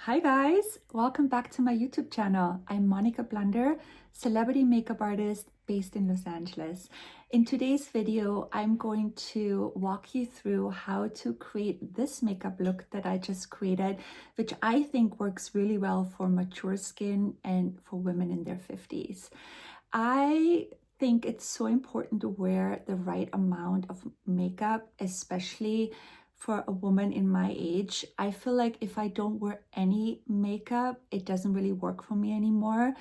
Hi guys, welcome back to my YouTube channel. I'm Monika Blunder, celebrity makeup artist based in Los Angeles. In today's video, I'm going to walk you through how to create this makeup look that I just created, which I think works really well for mature skin and for women in their 50s. I think it's so important to wear the right amount of makeup, especially for a woman in my age. I feel like if I don't wear any makeup, it doesn't really work for me anymore.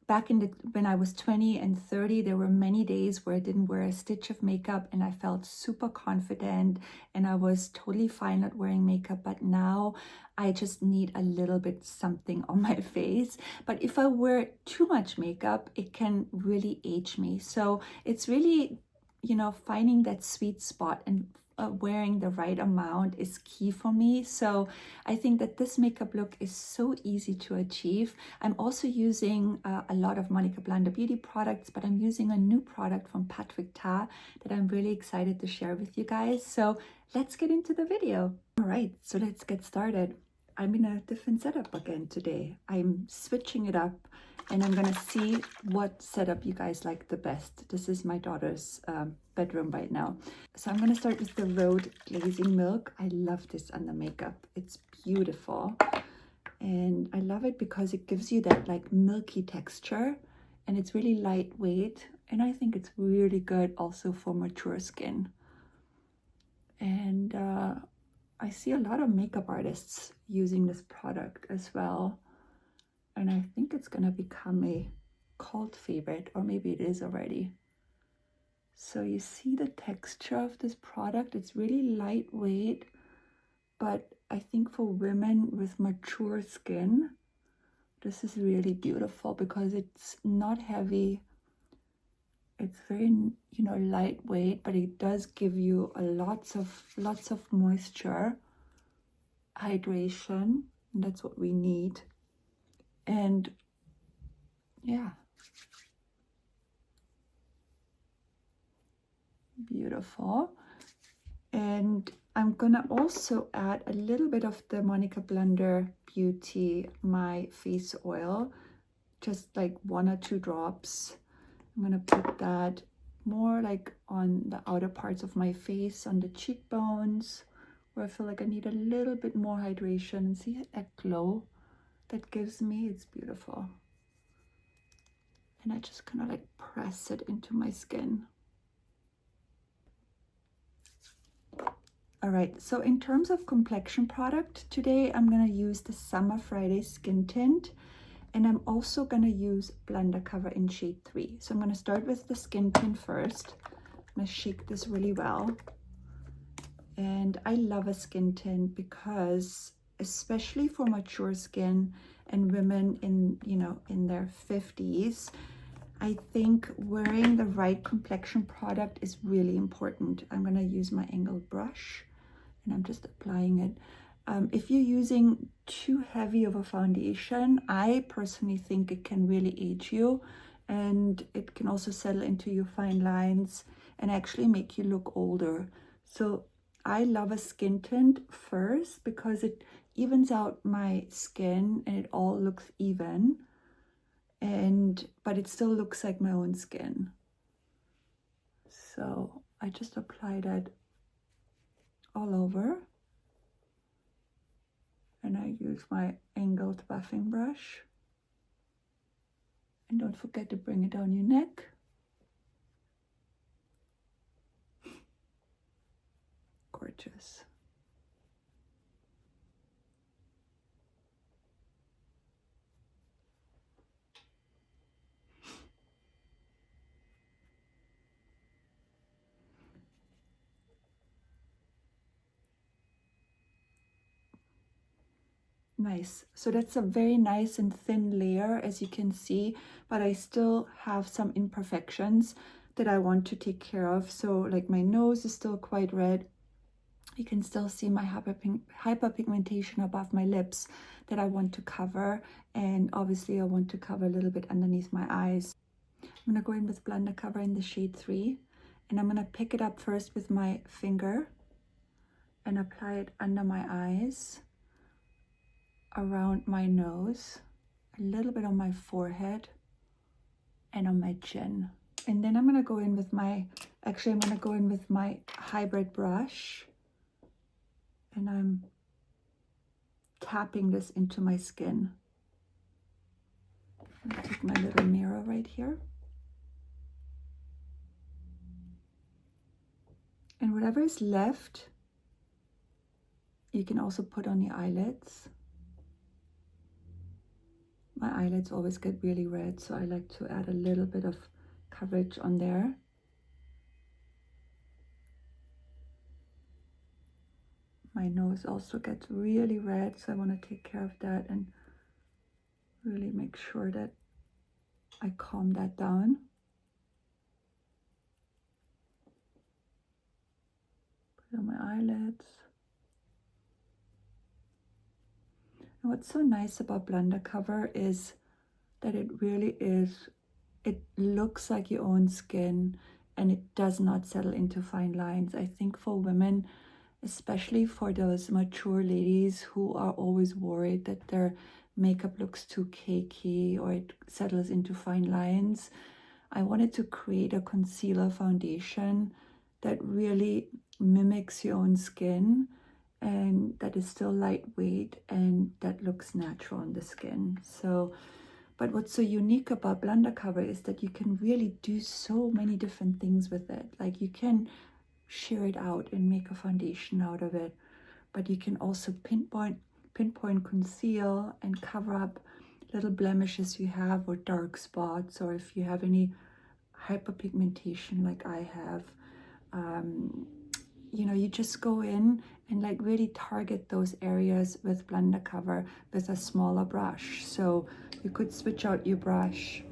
Back when I was 20 and 30, there were many days where I didn't wear a stitch of makeup and I felt super confident and I was totally fine not wearing makeup. But now I just need a little bit something on my face. But if I wear too much makeup, it can really age me. So it's really, finding that sweet spot and wearing the right amount is key for me. So I think that this makeup look is so easy to achieve. I'm also using a lot of Monika Blunder beauty products, but I'm using a new product from Patrick Ta that I'm really excited to share with you guys. So let's get into the video. All right, so let's get started. I'm in a different setup again today. I'm switching it up and I'm gonna see what setup you guys like the best. This is my daughter's bedroom right now. So I'm gonna start with the Rhode Glazing Milk. I love this under makeup. It's beautiful. And I love it because it gives you that like milky texture and it's really lightweight. And I think it's really good also for mature skin. And I see a lot of makeup artists using this product as well. And I think it's gonna become a cult favorite, or maybe it is already. So you see the texture of this product, it's really lightweight, but I think for women with mature skin, this is really beautiful because it's not heavy. It's very, lightweight, but it does give you lots of moisture, hydration, and that's what we need. And yeah, beautiful. And I'm gonna also add a little bit of the Monika Blunder Beauty My Face Oil, just like 1 or 2 drops. I'm gonna put that more like on the outer parts of my face, on the cheekbones, where I feel like I need a little bit more hydration. And see that glow that gives me? It's beautiful. And I just kind of like press it into my skin. All right, so in terms of complexion product, today I'm gonna use the Summer Friday Skin Tint, and I'm also gonna use Blunder Cover in shade 3. So I'm gonna start with the Skin Tint first. I'm gonna shake this really well. And I love a skin tint because, especially for mature skin and women in their 50s, I think wearing the right complexion product is really important. I'm gonna use my angled brush and I'm just applying it. If you're using too heavy of a foundation, I personally think it can really age you, and it can also settle into your fine lines and actually make you look older. So I love a skin tint first because it evens out my skin and it all looks even, but it still looks like my own skin. So I just apply that all over. And I use my angled buffing brush. And don't forget to bring it down your neck. Gorgeous. Nice. So that's a very nice and thin layer, as you can see, but I still have some imperfections that I want to take care of. So like my nose is still quite red. You can still see my hyperpigmentation above my lips that I want to cover. And obviously I want to cover a little bit underneath my eyes. I'm gonna go in with Blunder Cover in the shade 3. And I'm gonna pick it up first with my finger and apply it under my eyes, around my nose, a little bit on my forehead, and on my chin. And then I'm going to go in with my, actually I'm going to go in with my hybrid brush, and I'm tapping this into my skin. I'll take my little mirror right here. And whatever is left, you can also put on the eyelids. My eyelids always get really red, so I like to add a little bit of coverage on there. My nose also gets really red, so I want to take care of that and really make sure that I calm that down. Put on my eyelids. And what's so nice about Blunder Cover is that it really is, it looks like your own skin and it does not settle into fine lines. I think for women, especially for those mature ladies who are always worried that their makeup looks too cakey or it settles into fine lines, I wanted to create a concealer foundation that really mimics your own skin and that is still lightweight and that looks natural on the skin. So, but what's so unique about Blunder Cover is that you can really do so many different things with it. Like you can shear it out and make a foundation out of it, but you can also pinpoint, conceal and cover up little blemishes you have or dark spots, or if you have any hyperpigmentation like I have. You know, you just go in and like really target those areas with Blunder Cover with a smaller brush. So you could switch out your brush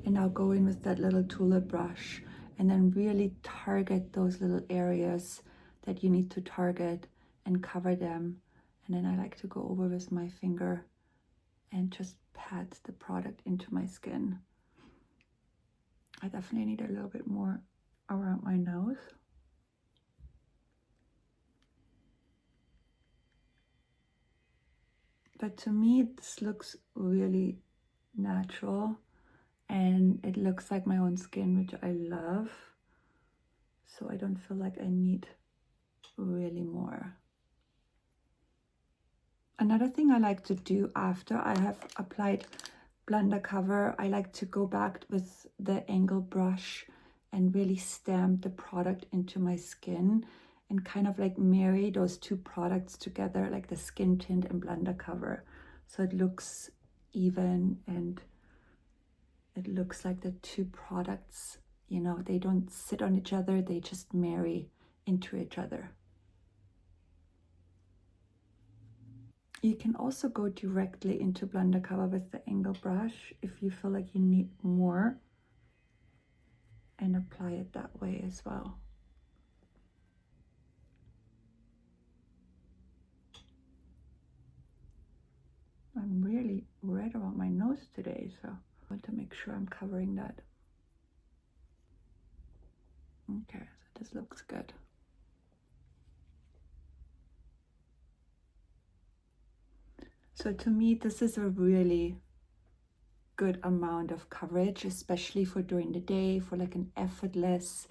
and now go in with that little tulip brush and then really target those little areas that you need to target and cover them. And then I like to go over with my finger and just pat the product into my skin. I definitely need a little bit more around my nose. But to me, this looks really natural and it looks like my own skin, which I love. So I don't feel like I need really more. Another thing I like to do after I have applied Blunder Cover, I like to go back with the angle brush and really stamp the product into my skin and kind of like marry those two products together, like the skin tint and Blunder Cover. So it looks even and it looks like the two products, you know, they don't sit on each other, they just marry into each other. You can also go directly into Blunder Cover with the angle brush if you feel like you need more and apply it that way as well. I'm really red around my nose today, so I want to make sure I'm covering that. Okay, so this looks good. So to me, this is a really good amount of coverage, especially for during the day, for like an effortless,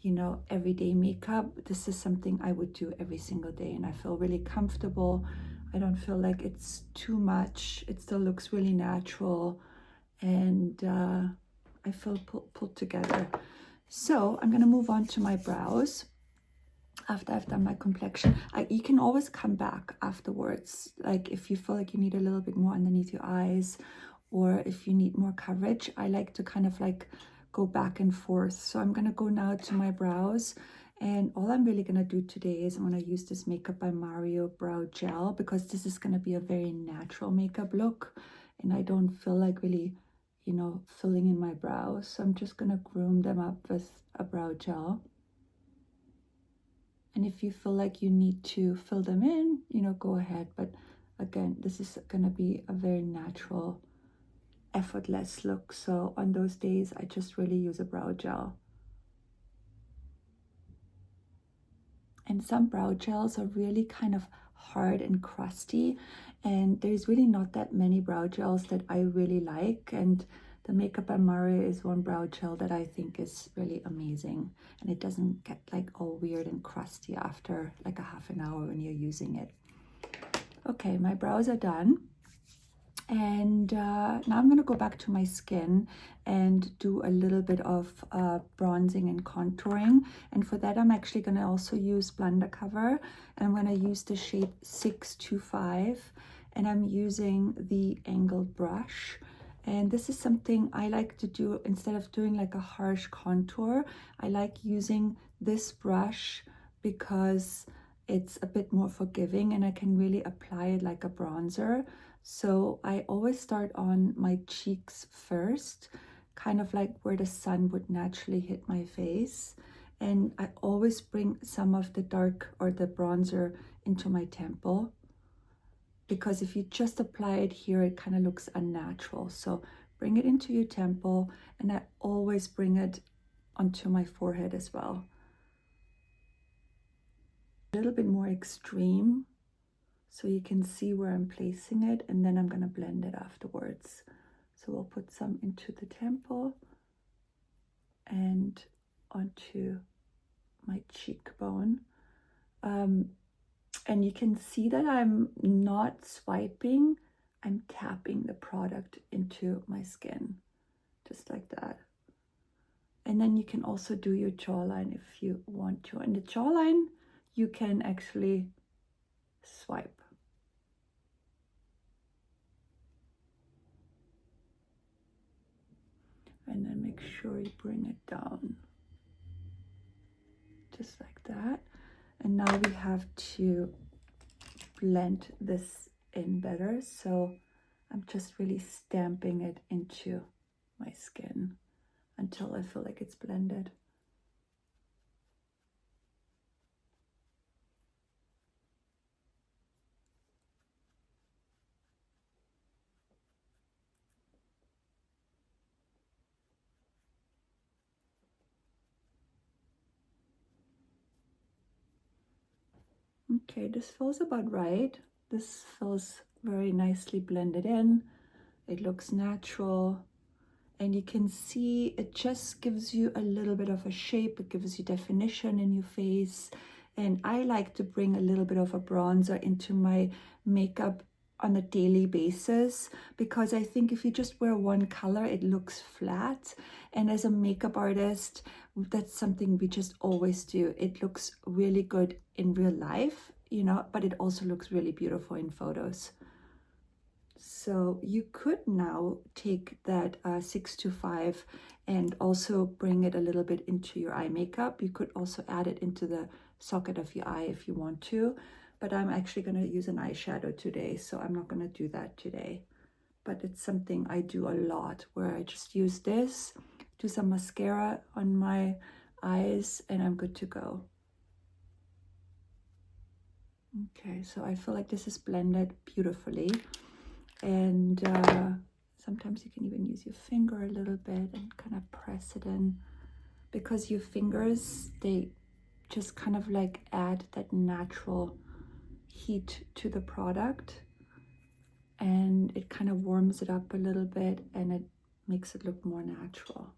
you know, everyday makeup. This is something I would do every single day and I feel really comfortable. I don't feel like it's too much. It still looks really natural and I feel put together. So I'm gonna move on to my brows. After I've done my complexion, you can always come back afterwards. Like if you feel like you need a little bit more underneath your eyes or if you need more coverage, I like to kind of like go back and forth. So I'm gonna go now to my brows. And all I'm really gonna do today is I'm gonna use this Makeup by Mario Brow Gel because this is gonna be a very natural makeup look. And I don't feel like really, you know, filling in my brows. So I'm just gonna groom them up with a brow gel. And if you feel like you need to fill them in, you know, go ahead. But again, this is gonna be a very natural, effortless look. So on those days, I just really use a brow gel. And some brow gels are really kind of hard and crusty, and there's really not that many brow gels that I really like, and the Makeup by Mari is one brow gel that I think is really amazing, and it doesn't get like all weird and crusty after like a half an hour when you're using it. Okay, my brows are done. And now I'm going to go back to my skin and do a little bit of bronzing and contouring. And for that, I'm actually going to also use Blunder Cover. And I'm going to use the shade 625. And I'm using the angled brush. And this is something I like to do instead of doing like a harsh contour. I like using this brush because it's a bit more forgiving and I can really apply it like a bronzer. So I always start on my cheeks first, kind of like where the sun would naturally hit my face. And I always bring some of the dark or the bronzer into my temple, because if you just apply it here, it kind of looks unnatural. So bring it into your temple, and I always bring it onto my forehead as well. A little bit more extreme, so you can see where I'm placing it, and then I'm going to blend it afterwards. So we'll put some into the temple and onto my cheekbone. And you can see that I'm not swiping, I'm tapping the product into my skin, just like that. And then you can also do your jawline if you want to. And the jawline, you can actually swipe. And then make sure you bring it down, just like that. And now we have to blend this in better. So I'm just really stamping it into my skin until I feel like it's blended. Okay, this feels about right. This feels very nicely blended in. It looks natural. And you can see it just gives you a little bit of a shape. It gives you definition in your face. And I like to bring a little bit of a bronzer into my makeup on a daily basis, because I think if you just wear one color, it looks flat. And as a makeup artist, that's something we just always do. It looks really good in real life, you know, but it also looks really beautiful in photos. So you could now take that 625 and also bring it a little bit into your eye makeup. You could also add it into the socket of your eye if you want to, but I'm actually going to use an eyeshadow today, so I'm not going to do that today. But it's something I do a lot, where I just use this, do some mascara on my eyes, and I'm good to go. Okay, so I feel like this is blended beautifully. And sometimes you can even use your finger a little bit and kind of press it in, because your fingers, they just kind of like add that natural heat to the product, and it kind of warms it up a little bit and it makes it look more natural.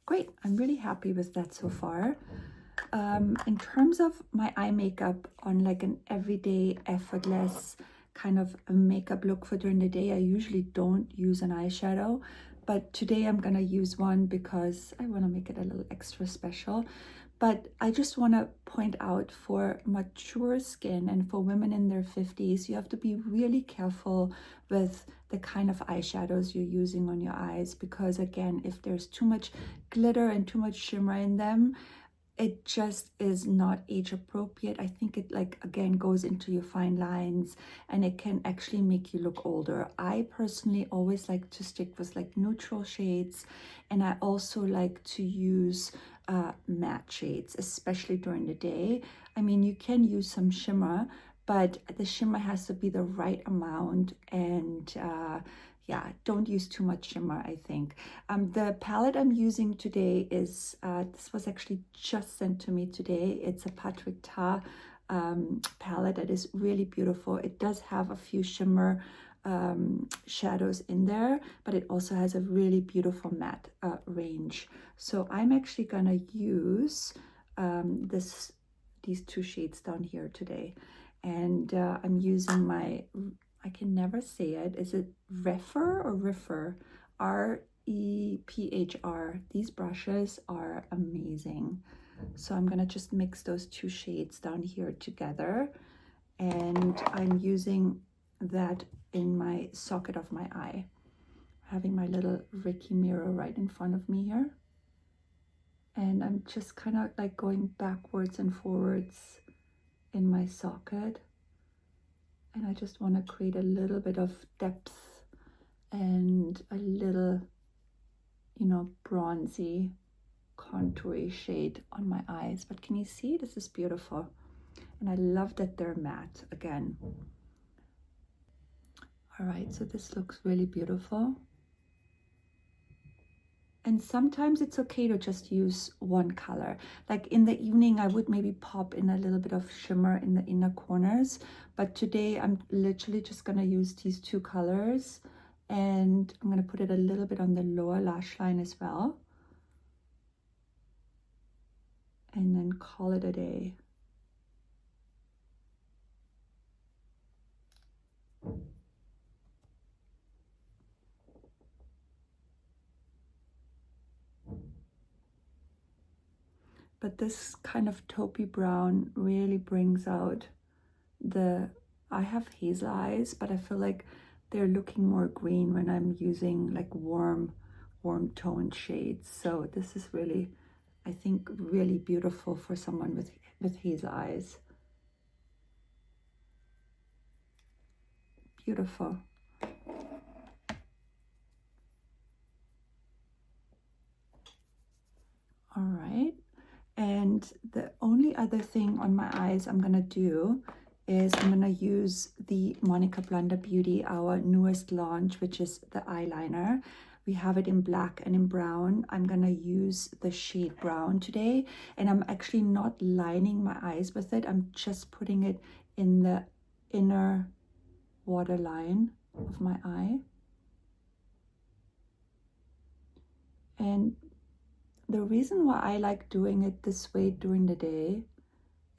Great, I'm really happy with that so far. In terms of my eye makeup on like an everyday effortless kind of a makeup look for during the day, I usually don't use an eyeshadow, but today I'm gonna use one because I want to make it a little extra special. But I just want to point out, for mature skin and for women in their 50s, you have to be really careful with the kind of eyeshadows you're using on your eyes, because again, if there's too much glitter and too much shimmer in them, it just is not age appropriate. I think it, like, again, goes into your fine lines and it can actually make you look older. I personally always like to stick with like neutral shades, and I also like to use matte shades, especially during the day. I mean, you can use some shimmer, but the shimmer has to be the right amount, and yeah, don't use too much shimmer, I think. The palette I'm using today is, this was actually just sent to me today. It's a Patrick Ta palette that is really beautiful. It does have a few shimmer shadows in there, but it also has a really beautiful matte range. So I'm actually gonna use these two shades down here today, and I'm using my, I can never say it, is it Rephr or Rephr? R-E-P-H-R. These brushes are amazing. So I'm gonna just mix those two shades down here together, and I'm using that in my socket of my eye, having my little Riki mirror right in front of me here, and I'm just kind of like going backwards and forwards in my socket, and I just want to create a little bit of depth and a little, you know, bronzy contoury shade on my eyes. But can you see, this is beautiful, and I love that they're matte again. All right, so this looks really beautiful. And sometimes it's okay to just use one color. Like in the evening, I would maybe pop in a little bit of shimmer in the inner corners, but today I'm literally just gonna use these two colors, and I'm gonna put it a little bit on the lower lash line as well, and then call it a day. But this kind of taupey brown really brings out the, I have hazel eyes, but I feel like they're looking more green when I'm using like warm toned shades. So this is really, I think, really beautiful for someone with hazel eyes. Beautiful. All right. And the only other thing on my eyes I'm gonna do is I'm gonna use the Monika Blunder Beauty, our newest launch, which is the eyeliner. We have it in black and in brown. I'm gonna use the shade brown today, and I'm actually not lining my eyes with it. I'm just putting it in the inner waterline of my eye. And the reason why I like doing it this way during the day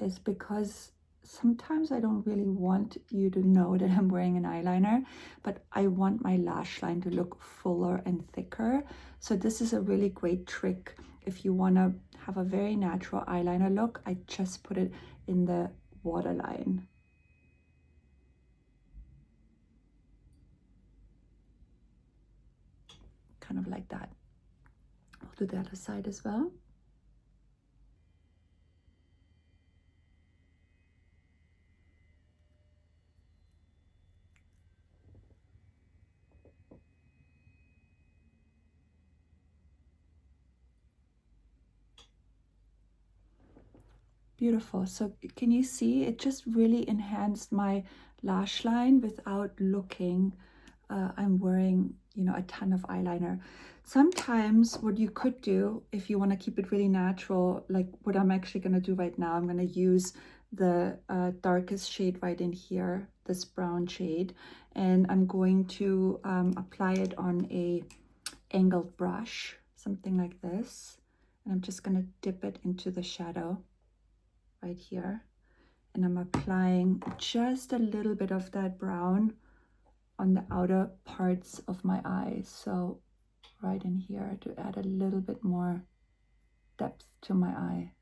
is because sometimes I don't really want you to know that I'm wearing an eyeliner, but I want my lash line to look fuller and thicker. So this is a really great trick. If you want to have a very natural eyeliner look, I just put it in the waterline. Kind of like that. I'll do the other side as well. Beautiful. So can you see, it just really enhanced my lash line without looking I'm wearing, you know, a ton of eyeliner. Sometimes what you could do, if you want to keep it really natural, like what I'm actually going to do right now, I'm going to use the darkest shade right in here, this brown shade, and I'm going to apply it on a angled brush, something like this, and I'm just going to dip it into the shadow right here, and I'm applying just a little bit of that brown on the outer parts of my eyes, so right in here, to add a little bit more depth to my eye.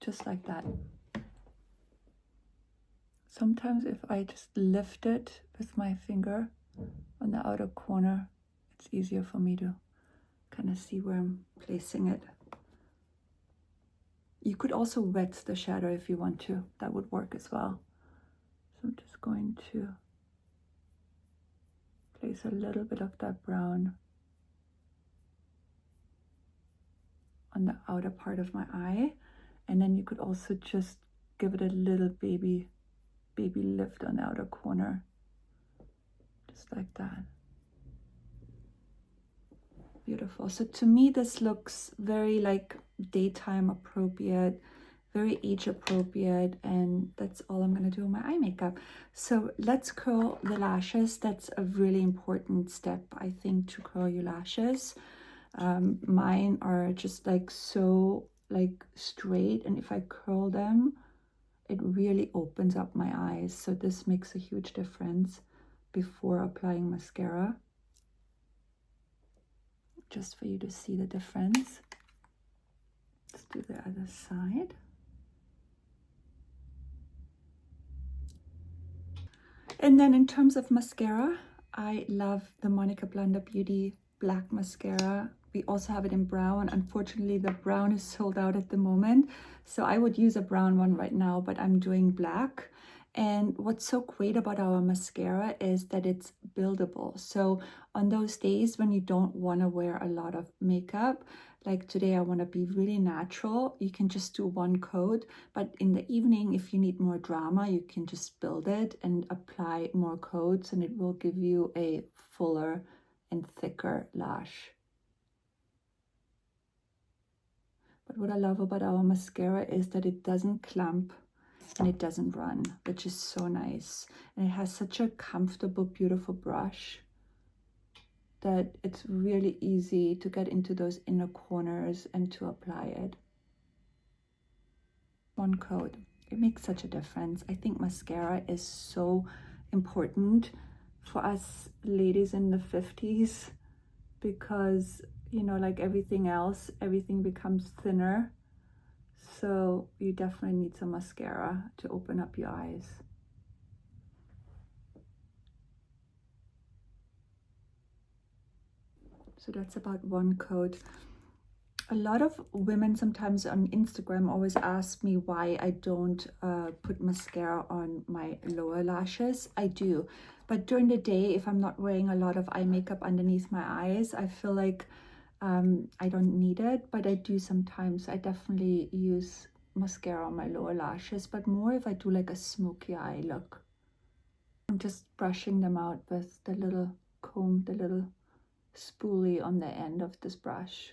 Just like that. Sometimes if I just lift it with my finger on the outer corner, it's easier for me to kind of see where I'm placing it. You could also wet the shadow if you want to. That would work as well. So I'm just going to place a little bit of that brown on the outer part of my eye. And then you could also just give it a little baby lift on the outer corner. just like that. Beautiful. So to me, this looks very like daytime appropriate, very age appropriate, and that's all I'm going to do with my eye makeup. So let's curl the lashes. That's a really important step, I think, to curl your lashes. Mine are just like so like straight, and if I curl them, it really opens up my eyes. So this makes a huge difference before applying mascara, just for you to see the difference. Let's do the other side. And then in terms of mascara, I love the Monika Blunder Beauty Black Mascara. We also have it in brown. Unfortunately, the brown is sold out at the moment. So I would use a brown one right now, but I'm doing black. And what's so great about our mascara is that it's buildable. So on those days when you don't want to wear a lot of makeup, like today I want to be really natural, you can just do one coat. But in the evening, if you need more drama, you can just build it and apply more coats, and it will give you a fuller and thicker lash. But what I love about our mascara is that it doesn't clump and it doesn't run, which is so nice. And it has such a comfortable, beautiful brush that it's really easy to get into those inner corners and to apply it. One coat, it makes such a difference. I think mascara is so important for us ladies in the 50s because, you know, like everything else, everything becomes thinner. So you definitely need some mascara to open up your eyes. So that's about one coat. A lot of women sometimes on Instagram always ask me why I don't put mascara on my lower lashes. I do, but during the day, if I'm not wearing a lot of eye makeup underneath my eyes, I feel like I don't need it, but I do sometimes. I definitely use mascara on my lower lashes, but more if I do like a smoky eye look. I'm just brushing them out with the little comb, the little spoolie on the end of this brush.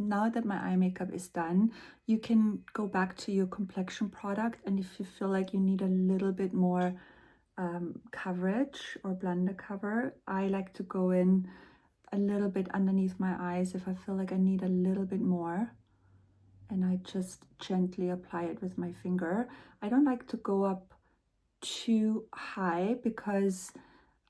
Now that my eye makeup is done, you can go back to your complexion product, and if you feel like you need a little bit more coverage or blunder cover, I like to go in a little bit underneath my eyes if I feel like I need a little bit more, and I just gently apply it with my finger. I don't like to go up too high because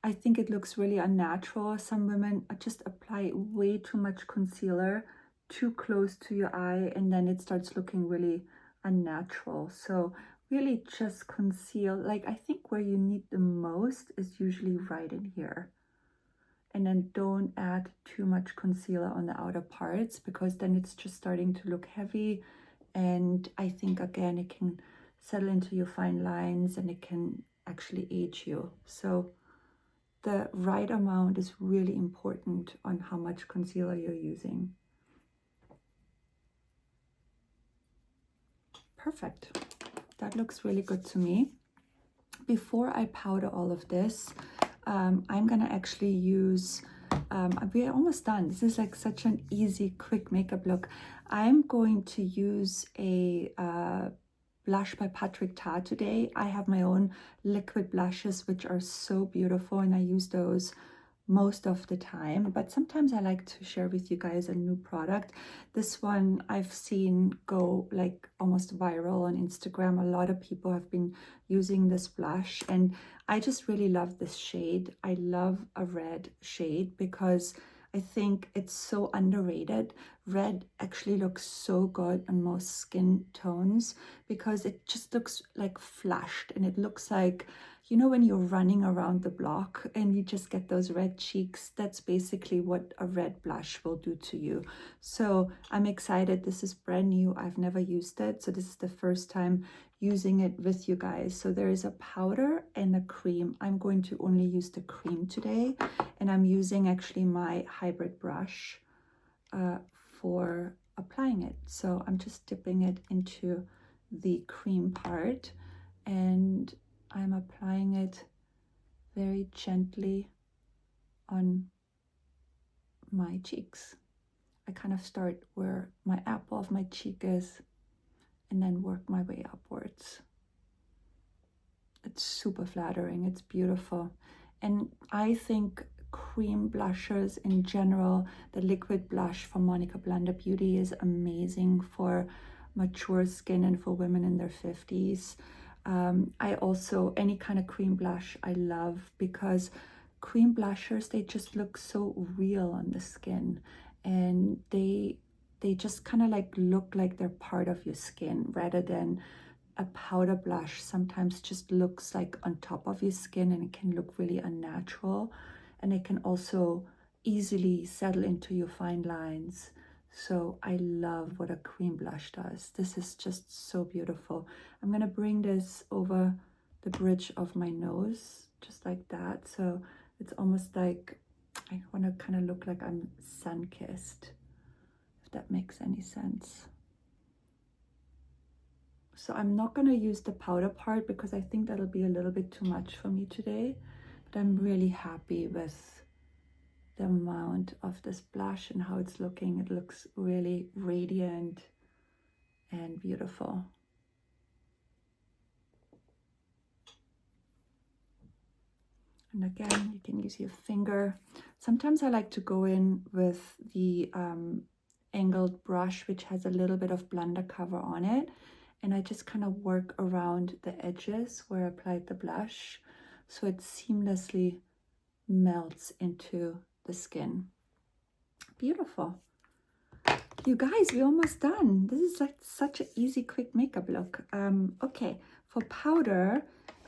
I think it looks really unnatural. Some women just apply way too much concealer too close to your eye, and then it starts looking really unnatural. So really just conceal. Like, I think where you need the most is usually right in here. And then don't add too much concealer on the outer parts, because then it's just starting to look heavy. And I think, again, it can settle into your fine lines and it can actually age you. So the right amount is really important on how much concealer you're using. Perfect. That looks really good to me. Before I powder all of this, I'm gonna actually use, we're almost done. This is like such an easy, quick makeup look. I'm going to use a blush by Patrick Ta today. I have my own liquid blushes, which are so beautiful, and I use those most of the time, but sometimes I like to share with you guys a new product. This one I've seen go like almost viral on Instagram. A lot of people have been using this blush, and I just really love this shade. I love a red shade because I think it's so underrated. Red actually looks so good on most skin tones because it just looks like flushed, and it looks like, you know, when you're running around the block and you just get those red cheeks, that's basically what a red blush will do to you. So I'm excited. This is brand new. I've never used it. So this is the first time using it with you guys. So there is a powder and a cream. I'm going to only use the cream today, and I'm using actually my hybrid brush for applying it. So I'm just dipping it into the cream part, and I'm applying it very gently on my cheeks. I kind of start where my apple of my cheek is and then work my way upwards. It's super flattering, it's beautiful. And I think cream blushers in general, the liquid blush from Monika Blunder Beauty is amazing for mature skin and for women in their 50s. I also, any kind of cream blush I love, because cream blushers, they just look so real on the skin, and they just kind of like look like they're part of your skin, rather than a powder blush sometimes just looks like on top of your skin, and it can look really unnatural, and it can also easily settle into your fine lines. So I love what a cream blush does. This is just so beautiful. I'm gonna bring this over the bridge of my nose, just like that. So it's almost like I want to kind of look like I'm sun-kissed, if that makes any sense. So I'm not going to use the powder part because I think that'll be a little bit too much for me today. But I'm really happy with the amount of this blush and how it's looking. It looks really radiant and beautiful. And again, you can use your finger. Sometimes I like to go in with the angled brush, which has a little bit of blunder cover on it. And I just kind of work around the edges where I applied the blush, so it seamlessly melts into the skin. Beautiful. You guys, we're almost done. This is like such an easy, quick makeup look. Okay, for powder,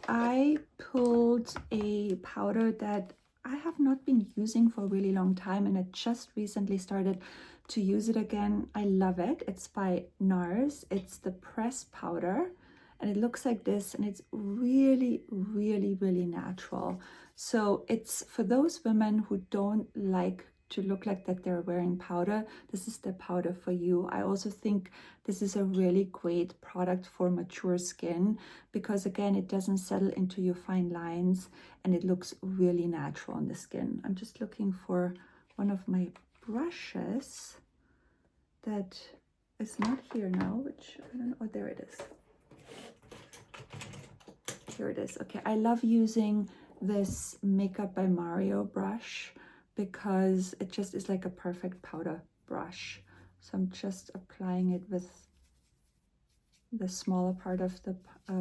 I pulled a powder that I have not been using for a really long time, and I just recently started to use it again. I love it. It's by Nars. It's the press powder, and it looks like this, and it's really, really, really natural. So it's for those women who don't like to look like that they're wearing powder. This is the powder for you. I also think this is a really great product for mature skin because, again, it doesn't settle into your fine lines and it looks really natural on the skin. I'm just looking for one of my brushes that is not here now, which I don't know. Oh, there it is. Here it is. Okay, I love using this Makeup by Mario brush because it just is like a perfect powder brush. So I'm just applying it with the smaller part of the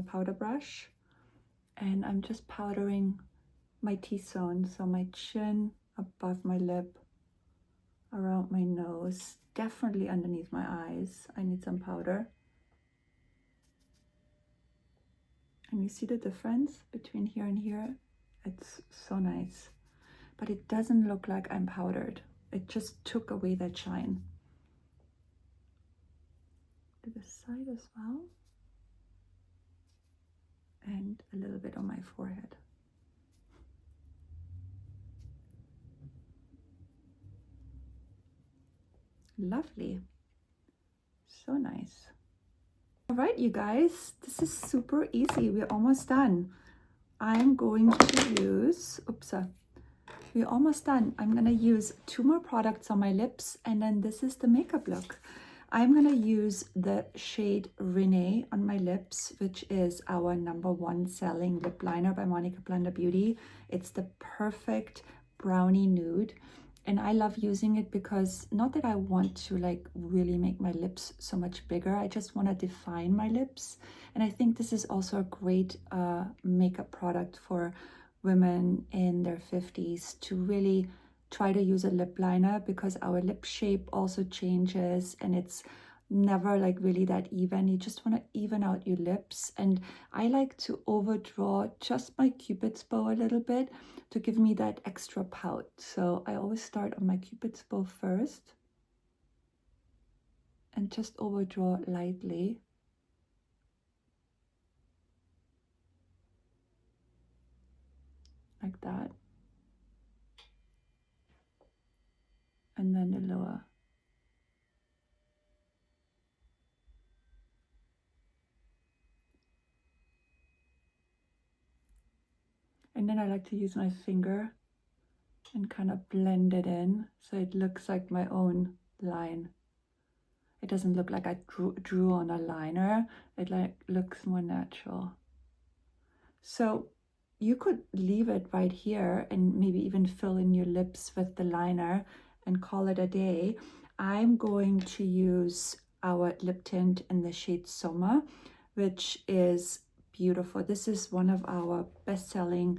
powder brush, and I'm just powdering my T-zone, so my chin, above my lip, around my nose, definitely underneath my eyes. I need some powder. And you see the difference between here and here? It's so nice. But it doesn't look like I'm powdered. It just took away that shine. To the side as well. And a little bit on my forehead. Lovely. So nice. All right, you guys, this is super easy. We're almost done. I'm going to use, we're almost done. I'm gonna use 2 more products on my lips, and then this is the makeup look. I'm gonna use the shade Renae on my lips, which is our #1 selling lip liner by Monika Blunder Beauty. It's the perfect brownie nude, and I love using it because, not that I want to like really make my lips so much bigger, I just want to define my lips. And I think this is also a great makeup product for women in their 50s to really try to use a lip liner, because our lip shape also changes and it's never like really that even. You just want to even out your lips, and I like to overdraw just my cupid's bow a little bit to give me that extra pout. So I always start on my cupid's bow first and just overdraw lightly. Like that. And then the lower. And then I like to use my finger and kind of blend it in so it looks like my own line. It doesn't look like I drew on a liner. It like looks more natural. So you could leave it right here and maybe even fill in your lips with the liner and call it a day. I'm going to use our lip tint in the shade Sommer, which is beautiful. This is one of our best-selling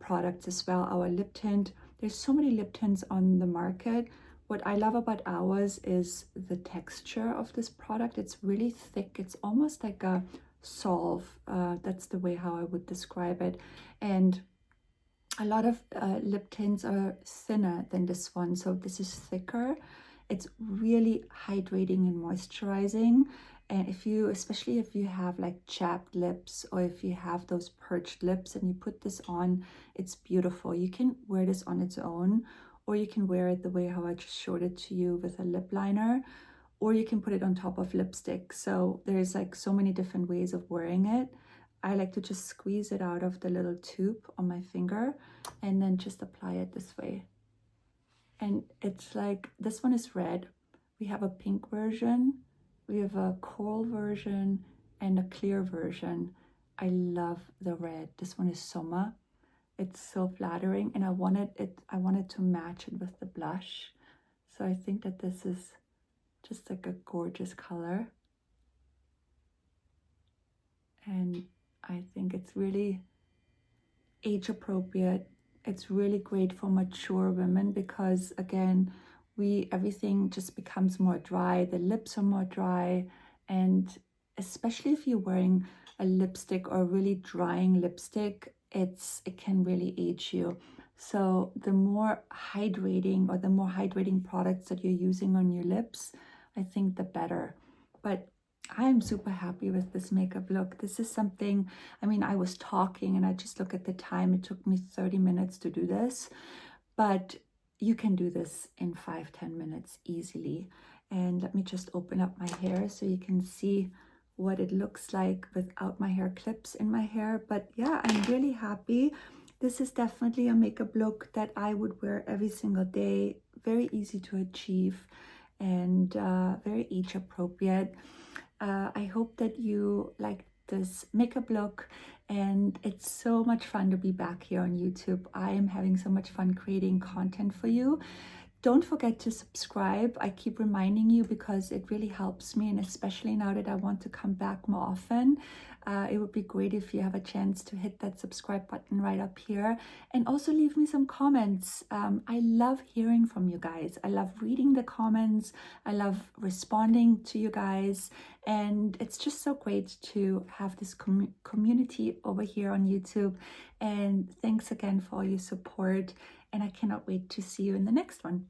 products as well, our lip tint. There's so many lip tints on the market. What I love about ours is the texture of this product. It's really thick. It's almost like a solve. That's the way how I would describe it. And a lot of lip tints are thinner than this one, so this is thicker. It's really hydrating and moisturizing. And if you, especially if you have like chapped lips or if you have those perched lips and you put this on, it's beautiful. You can wear this on its own, or you can wear it the way how I just showed it to you with a lip liner, or you can put it on top of lipstick. So there's like so many different ways of wearing it. I like to just squeeze it out of the little tube on my finger and then just apply it this way. And it's like, this one is red. We have a pink version, we have a coral version, and a clear version. I love the red. This one is Sommer. It's so flattering, and I wanted to match it with the blush. So I think that this is just like a gorgeous color. And I think it's really age appropriate. It's really great for mature women because again, everything just becomes more dry. The lips are more dry, and especially if you're wearing a lipstick or a really drying lipstick, it can really age you. So the more hydrating products that you're using on your lips, I think the better. But I'm super happy with this makeup look. This is something, I mean, I was talking and I just look at the time. It took me 30 minutes to do this, but you can do this in 5-10 minutes easily. And let me just open up my hair so you can see what it looks like without my hair clips in my hair. But yeah, I'm really happy. This is definitely a makeup look that I would wear every single day. Very easy to achieve and very age appropriate. I hope that you like this makeup look, and it's so much fun to be back here on YouTube. I am having so much fun creating content for you. Don't forget to subscribe. I keep reminding you because it really helps me, and especially now that I want to come back more often, it would be great if you have a chance to hit that subscribe button right up here, and also leave me some comments. I love hearing from you guys. I love reading the comments. I love responding to you guys, and it's just so great to have this community over here on YouTube. And thanks again for all your support, and I cannot wait to see you in the next one.